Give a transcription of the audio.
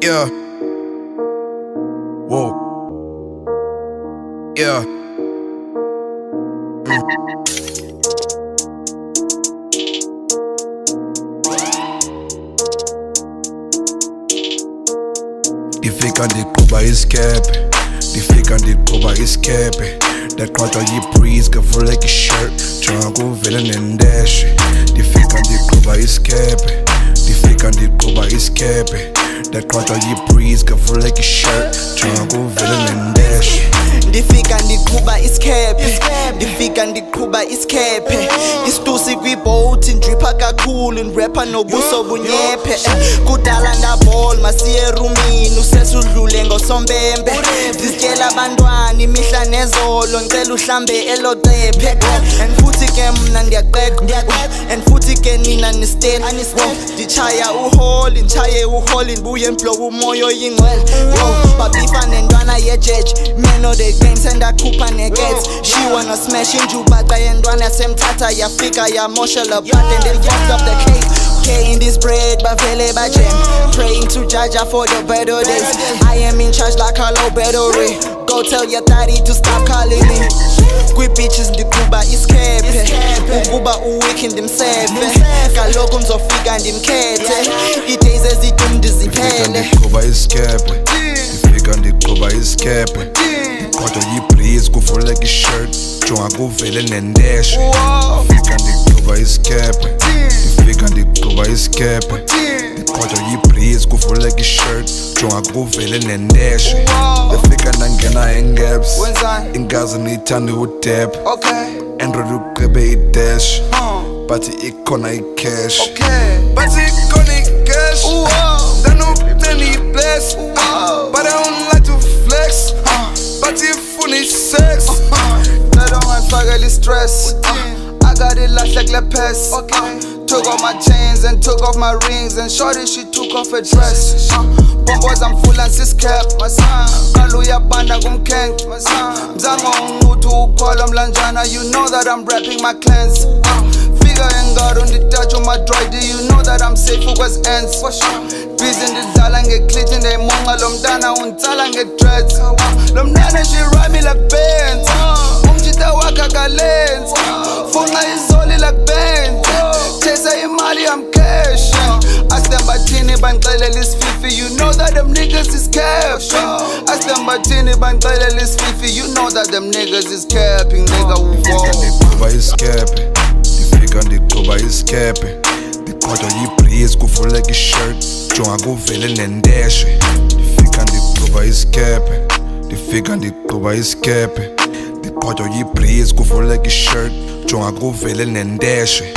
Yeah. Whoa. Yeah. Ndifika ndiqhuba isikephe, ndifika ndiqhuba isikephe. Ndaqhwatywa yi-breeze kavuleka i-shirt, jonga kuvele nendeshe. Ndifika ndiqhuba isikephe, ndifika ndiqhuba isikephe. Ndaqhwatywa yi-breeze kavuleka i-shirt, jonga kuvele nendeshe. Ndifika ndiqhuba isikephe, ndifika ndiqhuba isikephe. Isitusi kwiboat ndripha kakhulu, ndirapha nobuso bunyephe. Kudala ndabol masiye erumini, usesudlule ngosombembe. Ndizityela abantwana imihla nezolo, ngicela uhlambe elo cephe. And futhi ke mna ndiyaqeqa, and futhi ke nina nistel. Ndichaya uholi, ndichaye uholi, ndibuye ndibloke umoya oyingcwele. Babifa nentwana yejeje, meno they gangs and akhupha negets. She wanna smash injubaqa yentwana yasemthatha yafika yamosha la part and they fucked up the cake. Okay, in this bread bavele bajam, praying to Jaja for the better days. I am in charge like Carlo Bedore. Go tell your daddy to stop calling me. Kwi bitches ndiqhuba isikephe, ukuba uweekend ndimsepe. Kaloku mzofika ndimkhethe, i-days ezidum ndiziphele. Ndiqhuba isikephe, ndifika ndiqhuba isikephe. Ndaqhwatywa yi-breeze kuvuleka i-shirt, jonga kuvele nendeshe. Ndifika ndiqhuba isikephe, ndifika ndiqhuba isikephe. Ndaqhwatywa yi-breeze kuvuleka i-shirt, jonga kuvele nendeshe. Ndifika ndangena engaps, ingazi ndiyithanda udep. Android ugqibe idash, but ikhona icash. But ikhona icash, ndanukuthenga i-bless. But I don't like to flex, but ifuna i-sex. Don't want fagally stress. I got it like the pest. Took off my chains and took off my rings, and shorty she took off her dress. Bombos I'm full and sis cap. Kaluya banda kumkenk. Mzango ngutu ukolo mlanjana. You know that I'm rapping my clans. Figure and God on the touch of my droid. Do you know that I'm safe for what's ends? Busy in the dala get clit in the monga lomdana untala get dreads. Lomdana she ride me like bands. Umjita waka kalens. Funga izoli like bands. Chesa imali I'm cash. Ask them batini bangcele lisfifi. You know that them niggas is cash. Ask them batini bangcele lisfifi. You know that them niggas is capping, nigga. Ndiqhuba isikephe, ndifika ndiqhuba isikephe. Ndaqhwatywa yi-breeze kuvuleka i-shirt, jonga kuvele nendeshe. Ndifika ndiqhuba isikephe, ndifika ndiqhuba isikephe. Ndaqhwatywa yi-breeze kuvuleka i-shirt, jonga kuvele nendeshe.